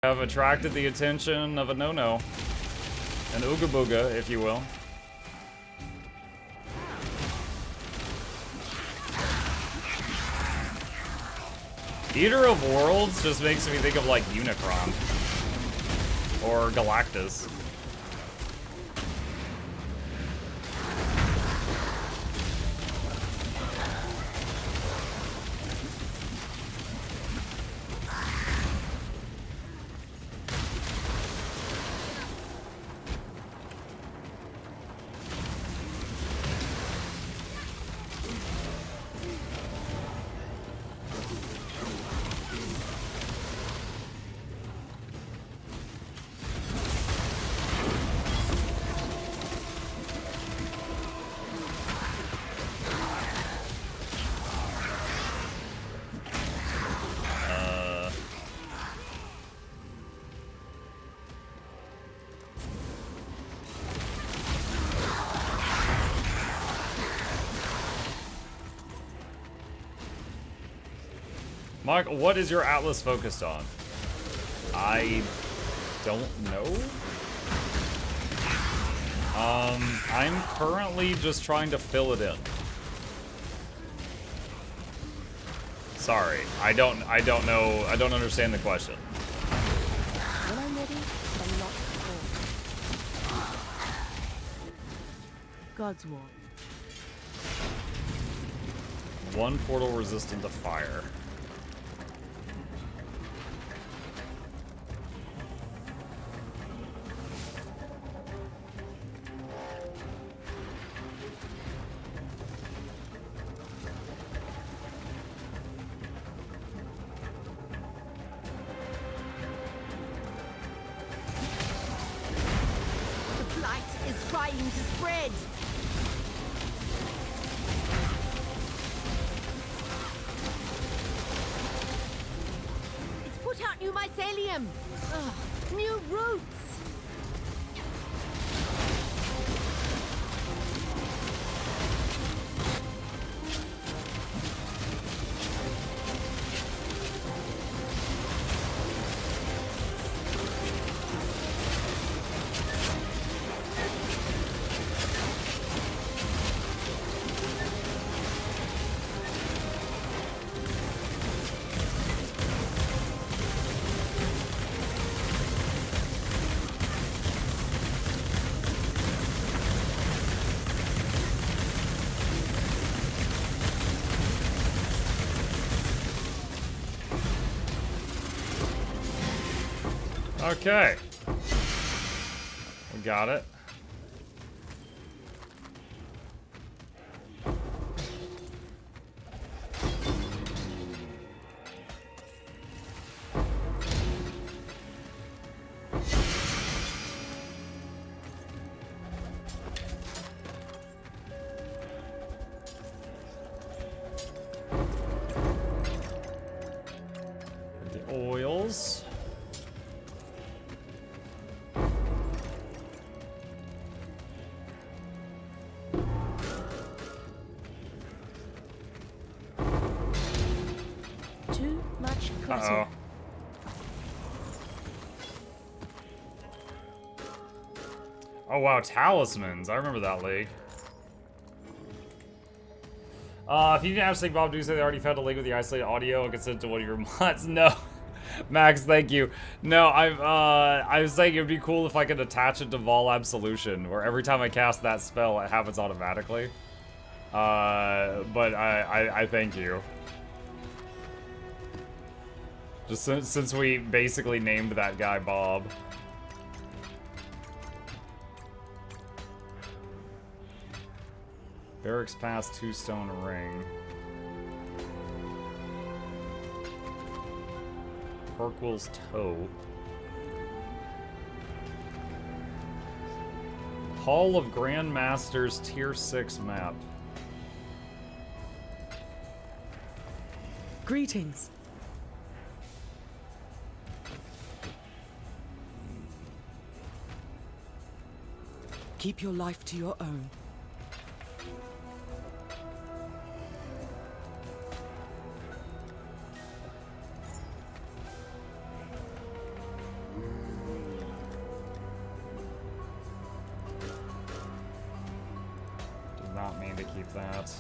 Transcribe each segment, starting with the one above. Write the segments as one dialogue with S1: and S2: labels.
S1: have attracted the attention of a no-no. An ooga booga, if you will. Eater of Worlds just makes me think of like Unicron. Or Galactus. Michael, what is your Atlas focused on? I don't know. I'm currently just trying to fill it in. Sorry, I don't know. I don't understand the question.
S2: When I'm ready, I'm not before. God's war.
S1: One portal resistant to fire. Okay. We got it. The oils. Uh-oh. Oh wow, talismans. I remember that league. If you didn't have Snake Bob do say they already found a league with the isolated audio and consent to one of your mods. No. Max, thank you. No, I was saying it would be cool if I could attach it to Vol Absolution, where every time I cast that spell, it happens automatically. But I thank you. Just since we basically named that guy Bob. Barracks Pass, 2-stone ring. Perkwill's Toe. Hall of Grandmasters Tier 6 map.
S3: Greetings. Keep your life to your own.
S1: Keep that.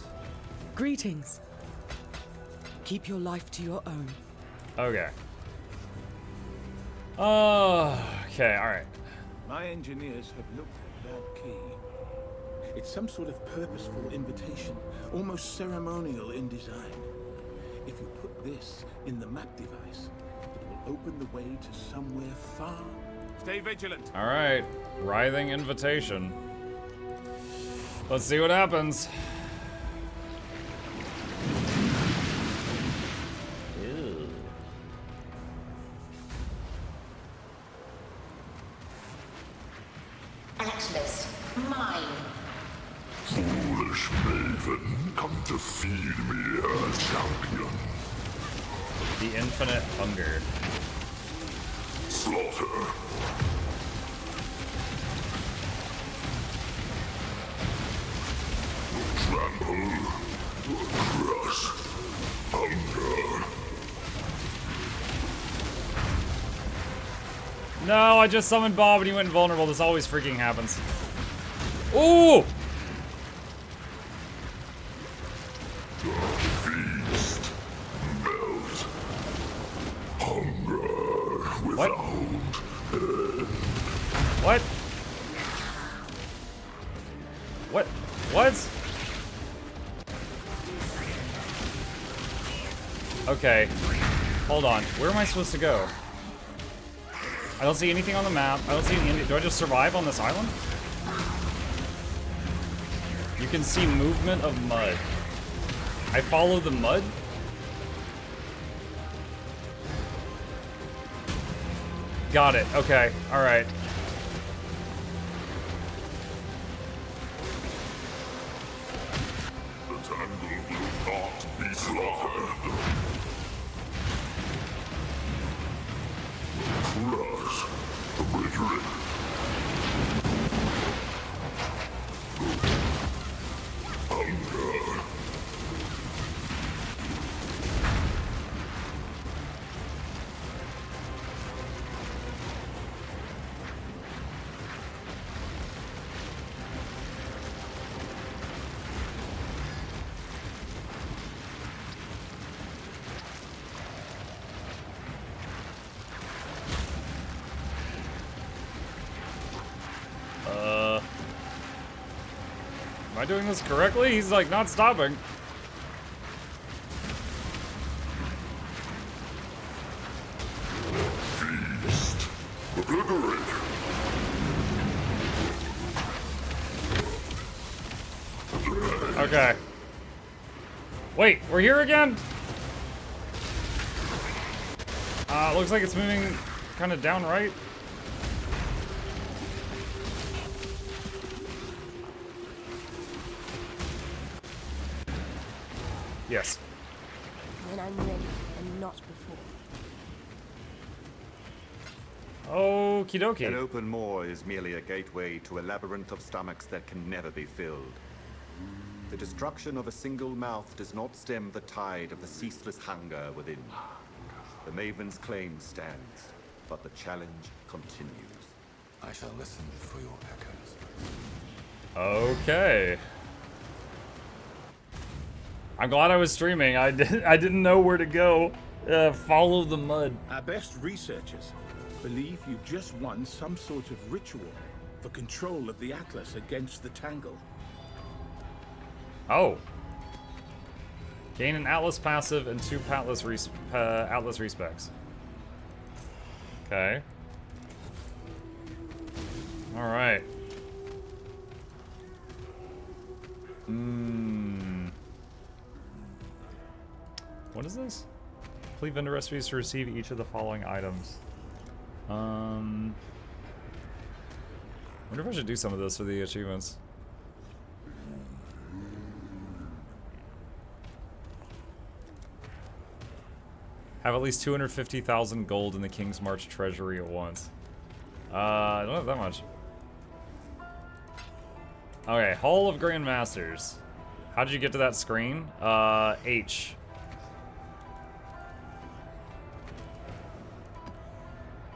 S3: Greetings. Keep your life to your own.
S1: Okay. Oh, okay, alright.
S4: My engineers have looked at that key. It's some sort of purposeful invitation, almost ceremonial in design. If you put this in the map device, it will open the way to somewhere far. Stay vigilant.
S1: Alright. Writhing invitation. Let's see what happens. Ew.
S5: Atlas, mine.
S6: Foolish maiden, come to feed me, champion.
S1: The infinite hunger.
S6: Slaughter. Trample. Crush. Hunger.
S1: No, I just summoned Bob and he went invulnerable. This always freaking happens. Ooh!
S6: Feast. Melt. Hunger without end.
S1: What? What? What? Okay. Hold on. Where am I supposed to go? I don't see anything on the map. I don't see any. Do I just survive on this island? You can see movement of mud. I follow the mud? Got it. Okay. Alright.
S6: The tangle will not be slaughtered. Crush. Obliterate. Hunger.
S1: Am I doing this correctly? He's like not stopping.
S6: Feast. Obliterate.
S1: Okay. Wait, we're here again? Looks like it's moving kind of down right. Yes.
S2: When I'm ready and not before.
S1: Okie
S7: An
S1: dokie.
S7: open maw is merely a gateway to a labyrinth of stomachs that can never be filled. The destruction of a single mouth does not stem the tide of the ceaseless hunger within. The Maven's claim stands, but the challenge continues.
S8: I shall listen for your echoes.
S1: Okay. I'm glad I was streaming. I didn't know where to go. Follow the mud.
S4: Our best researchers believe you've just won some sort of ritual for control of the Atlas against the Tangle.
S1: Oh. Gain an Atlas passive and 2 Atlas respecs. Okay. Alright. What is this? Complete vendor recipes to receive each of the following items. Wonder if I should do some of this for the achievements. Have at least 250,000 gold in the King's March treasury at once. I don't have that much. Okay, Hall of Grand Masters. How did you get to that screen? H.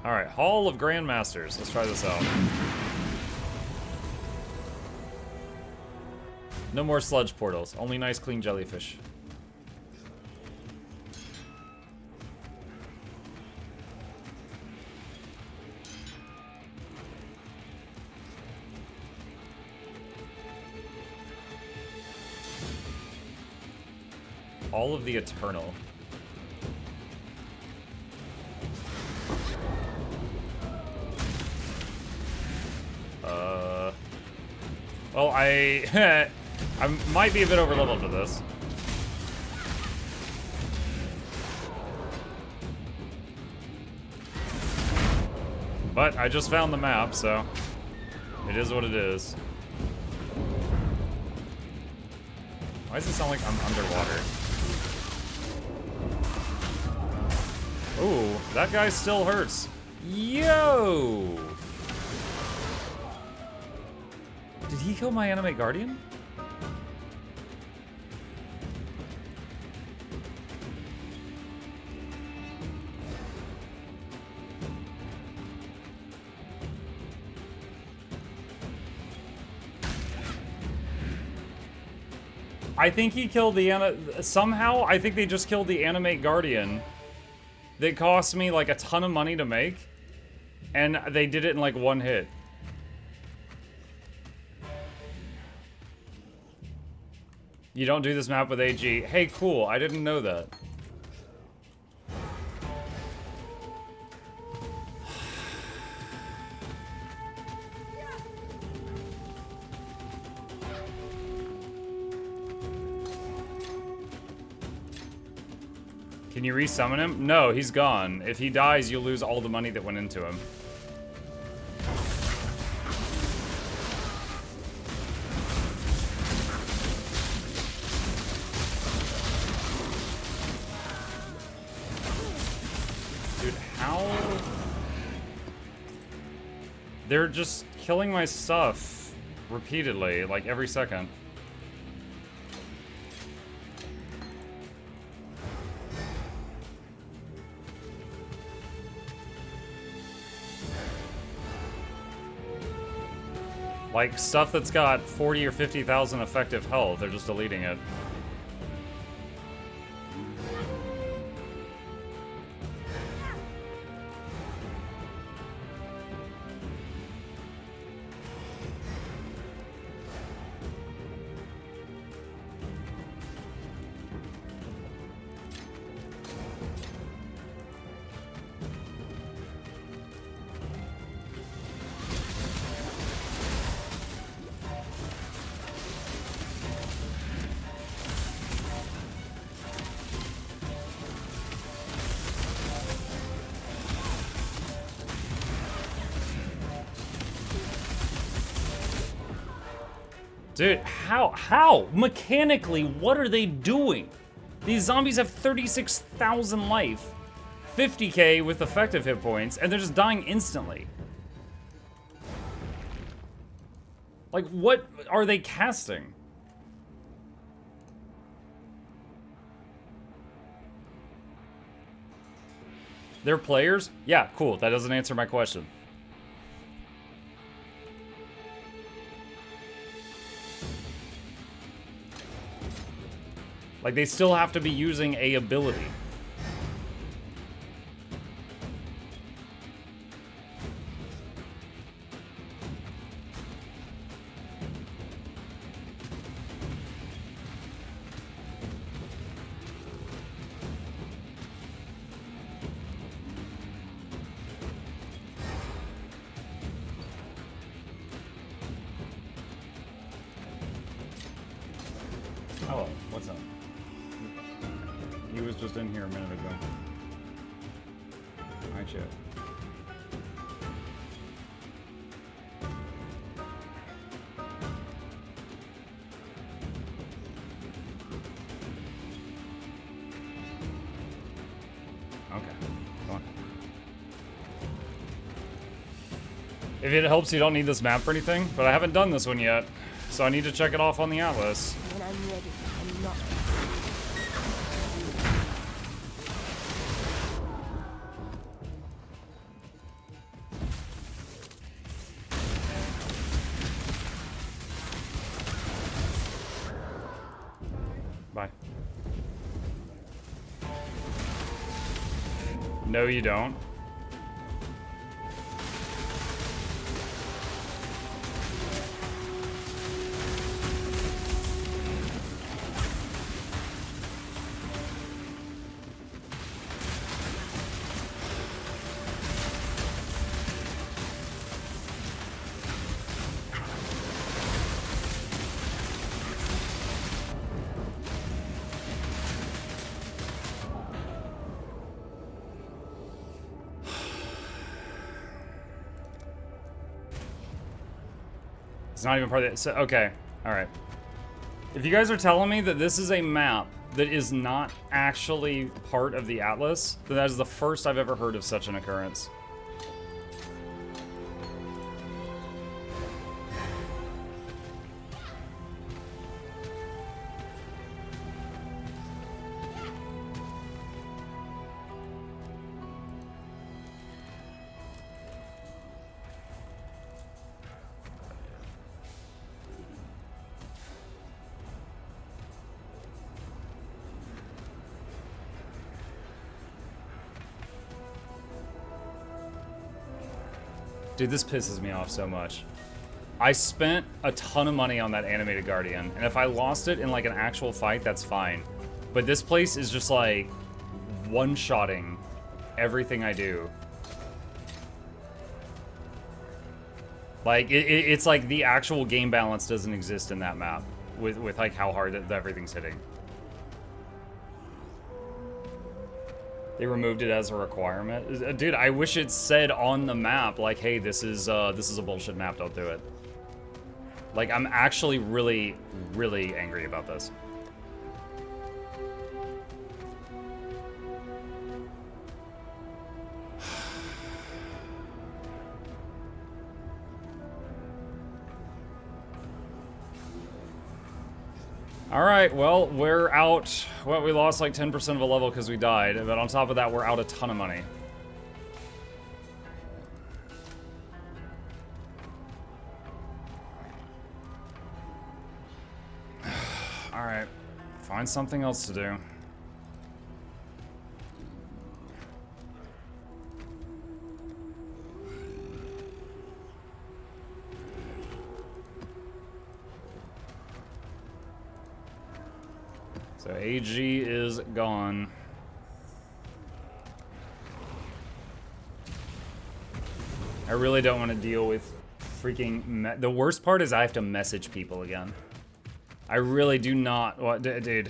S1: Alright, Hall of Grand Masters. Let's try this out. No more sludge portals. Only nice, clean jellyfish. All of the Eternal. Well, I might be a bit over leveled for this. But I just found the map, so it is what it is. Why does it sound like I'm underwater? Ooh, that guy still hurts. Yo! Did he kill my anime guardian? I think he killed the somehow I think they just killed the animate guardian. That cost me like a ton of money to make, and they did it in like one hit. You don't do this map with AG. Hey, cool. I didn't know that. Can you resummon him? No, he's gone. If he dies, you'll lose all the money that went into him. Dude, how? They're just killing my stuff repeatedly, like every second. Like, stuff that's got 40 or 50,000 effective health, they're just deleting it. Dude, how? Mechanically, what are they doing? These zombies have 36,000 life, 50k with effective hit points, and they're just dying instantly. Like, what are they casting? They're players? Yeah, cool. That doesn't answer my question. Like, they still have to be using a ability. Hello, what's up? He was just in here a minute ago. Hi, chat. Okay, come on. If it helps, you don't need this map for anything, but I haven't done this one yet, so I need to check it off on the atlas.
S2: When I'm ready, I'm not.
S1: No, you don't. It's not even part of it. So, okay. Alright. If you guys are telling me that this is a map that is not actually part of the Atlas, then that is the first I've ever heard of such an occurrence. Dude, this pisses me off so much. I spent a ton of money on that animated Guardian, and if I lost it in like an actual fight, that's fine. But this place is just like one-shotting everything I do. Like, it's like the actual game balance doesn't exist in that map with like how hard that everything's hitting. They removed it as a requirement. Dude, I wish it said on the map, like, hey, this is a bullshit map, don't do it. Like, I'm actually really, really angry about this. Alright, well, we're out. Well, we lost like 10% of a level because we died, but on top of that, we're out a ton of money. Alright, find something else to do. So AG is gone. I really don't want to deal with freaking... The worst part is I have to message people again. I really do not... Well, dude,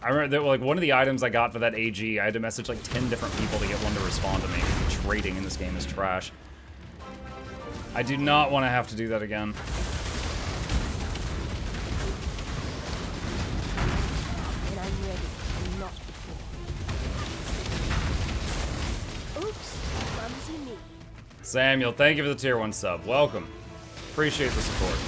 S1: I remember that, like, one of the items I got for that AG, I had to message like 10 different people to get one to respond to me. Trading in this game is trash. I do not want to have to do that again. Samuel, thank you for the tier 1 sub. Welcome. Appreciate the support.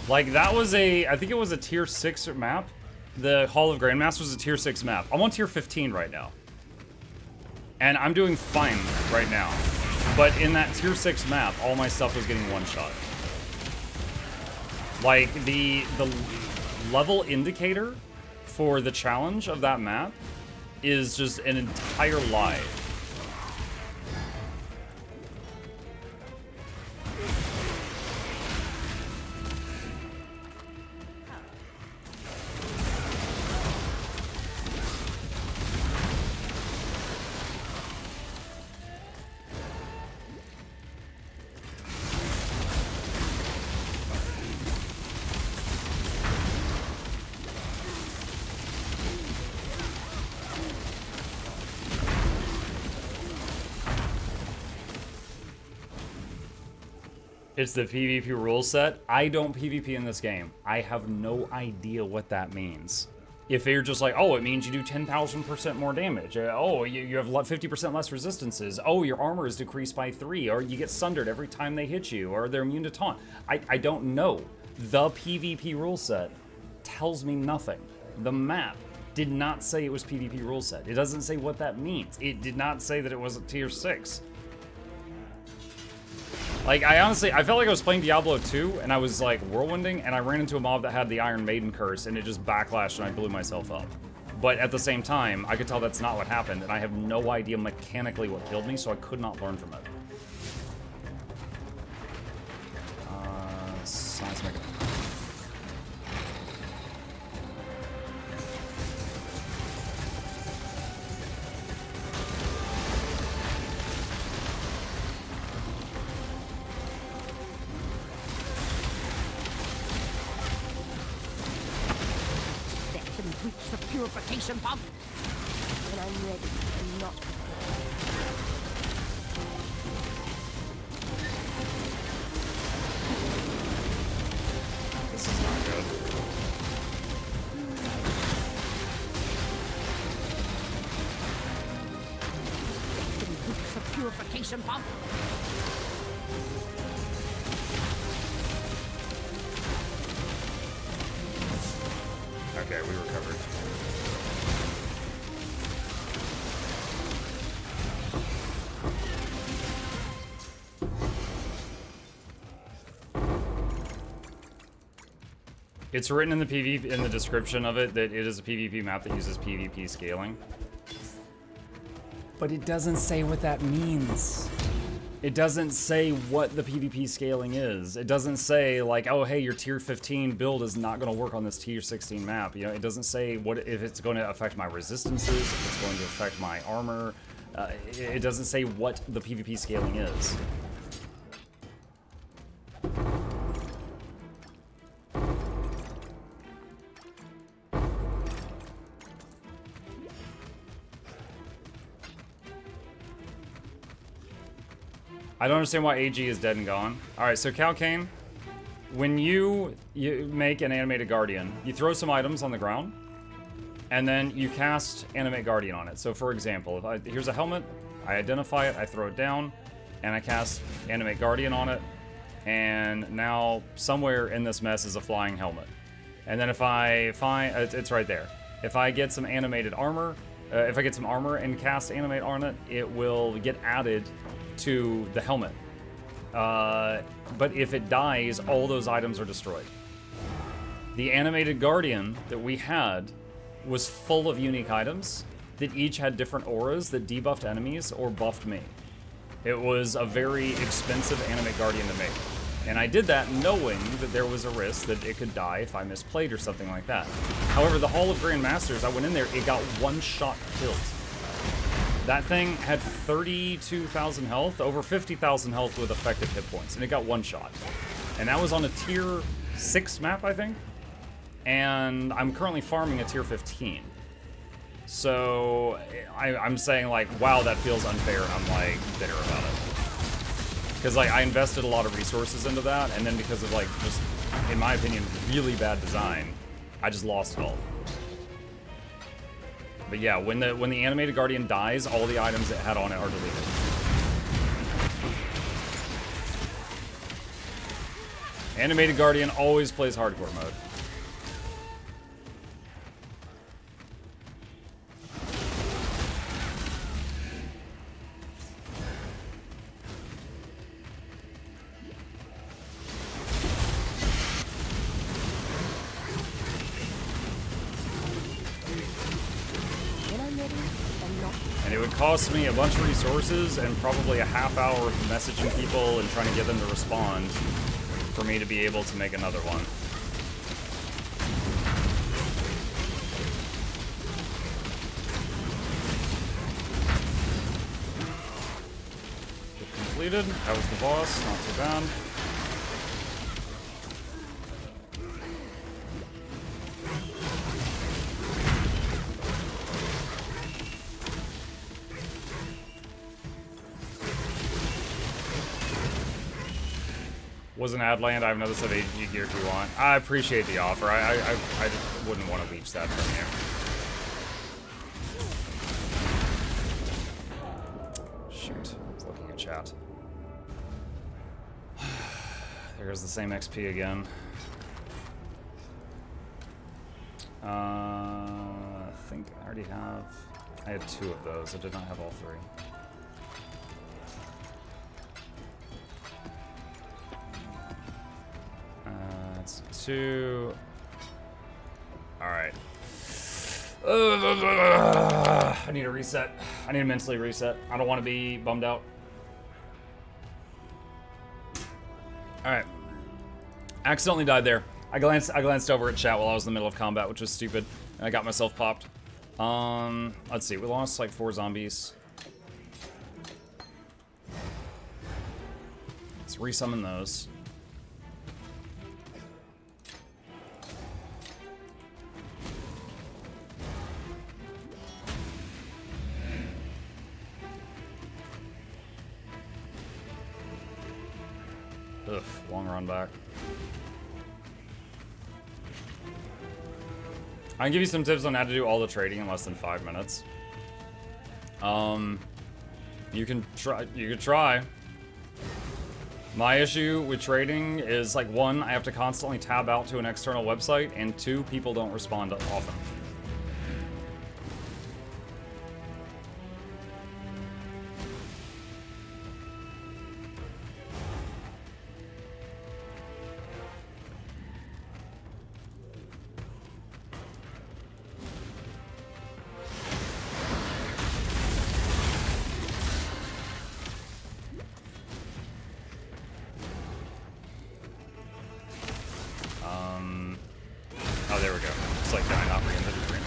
S1: Like, that was a, I think it was a tier 6 map. The Hall of Grandmasters was a tier 6 map. I'm on tier 15 right now. And I'm doing fine right now. But in that tier 6 map, all my stuff was getting one-shot. Like, the level indicator for the challenge of that map is just an entire lie. It's the PvP rule set. I don't PvP in this game. I have no idea what that means. If you're just like, oh, it means you do 10,000% more damage. Oh, you have 50% less resistances. Oh, your armor is decreased by 3. Or you get sundered every time they hit you. Or they're immune to taunt. I don't know. The PvP rule set tells me nothing. The map did not say it was PvP rule set. It doesn't say what that means. It did not say that it was a tier 6. Like, I felt like I was playing Diablo 2, and I was, like, whirlwinding, and I ran into a mob that had the Iron Maiden curse, and it just backlashed, and I blew myself up. But at the same time, I could tell that's not what happened, and I have no idea mechanically what killed me, so I could not learn from it. Seismic.
S2: Reach the purification pump. When I'm ready, I'm not
S1: This is not good.
S2: reach the purification pump.
S1: Okay, we recovered. It's written in the PvP in the description of it that it is a PvP map that uses PvP scaling. But it doesn't say what that means. It doesn't say what the PvP scaling is. It doesn't say like, oh hey, your tier 15 build is not going to work on this tier 16 map. You know, it doesn't say what if it's going to affect my resistances, if it's going to affect my armor. It doesn't say what the PvP scaling is. I don't understand why AG is dead and gone. Alright, so Kalguur, when you make an animated guardian, you throw some items on the ground, and then you cast animate guardian on it. So for example, here's a helmet, I identify it, I throw it down, and I cast animate guardian on it, and now somewhere in this mess is a flying helmet. And then if I find, it's right there. If I get some animated armor, if I get some armor and cast animate on it, it will get added to the helmet. But if it dies, all those items are destroyed. The animated guardian that we had was full of unique items that each had different auras that debuffed enemies or buffed me. It was a very expensive animate guardian to make. And I did that knowing that there was a risk that it could die if I misplayed or something like that. However, the Hall of Grand Masters, I went in there, it got one-shot killed. That thing had 32,000 health, over 50,000 health with effective hit points, and it got one shot. And that was on a tier 6 map, I think. And I'm currently farming a tier 15. So I'm saying like, wow, that feels unfair. I'm like bitter about it. Because like I invested a lot of resources into that, and then because of like just, in my opinion, really bad design, I just lost it all. But yeah, when the animated guardian dies, all the items it had on it are deleted. Animated guardian always plays hardcore mode. And it would cost me a bunch of resources and probably a half hour of messaging people and trying to get them to respond for me to be able to make another one. Completed. That was the boss. Not too bad. Was an ad land. I have another set of AG gear if you want. I appreciate the offer. I just wouldn't want to leech that from you. Shoot. I was looking at chat. There's the same XP again. I think I already have... I had 2 of those. I did not have all 3. It's 2. Alright. I need a reset. I need to mentally reset. I don't want to be bummed out. Alright. Accidentally died there. I glanced over at chat while I was in the middle of combat, which was stupid. And I got myself popped. Let's see. We lost like 4 zombies. Let's resummon those. Ugh, long run back. I can give you some tips on how to do all the trading in less than 5 minutes. You can try. My issue with trading is like 1, I have to constantly tab out to an external website, and 2, people don't respond often. Oh, there we go. It's like dying not bringing the green.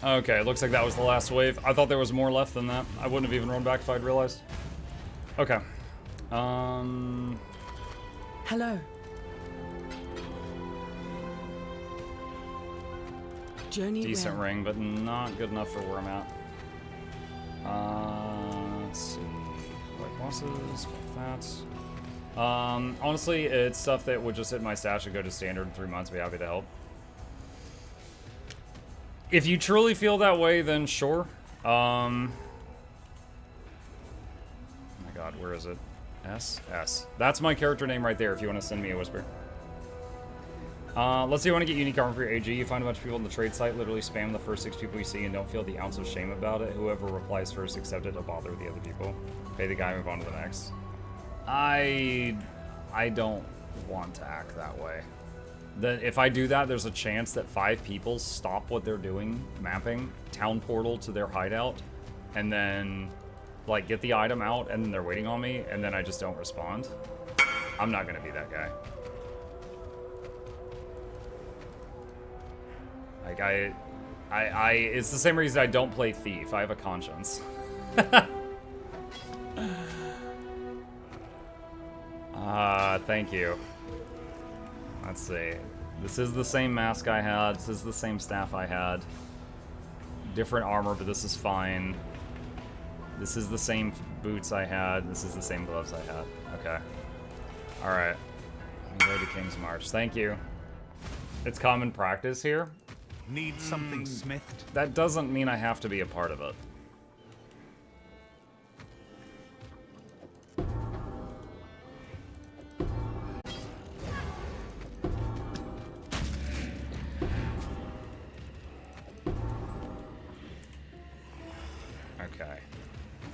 S1: Okay, looks like that was the last wave. I thought there was more left than that. I wouldn't have even run back if I'd realized. Okay.
S3: Hello. Journey
S1: Decent
S3: well.
S1: ring, but not good enough for where I'm at. Let's see. White bosses, that. Honestly, it's stuff that would just hit my stash and go to standard in 3 months. Be happy to help. If you truly feel that way, then sure. Oh my god, where is it? S? S. That's my character name right there if you want to send me a whisper. Let's say you want to get unique armor for your AG. You find a bunch of people on the trade site, literally spam the first 6 people you see and don't feel the ounce of shame about it. Whoever replies first, accept it, don't bother with the other people. Pay the guy, move on to the next. I don't want to act that way. Then if I do that, there's a chance that 5 people stop what they're doing, mapping, town portal to their hideout, and then like get the item out, and then they're waiting on me, and then I just don't respond. I'm not gonna be that guy. Like it's the same reason I don't play Thief. I have a conscience. Thank you. Let's see. This is the same mask I had. This is the same staff I had. Different armor, but this is fine. This is the same boots I had. This is the same gloves I had. Okay. Alright. Go to King's March. Thank you. It's common practice here.
S9: Need something smithed?
S1: That doesn't mean I have to be a part of it. Okay.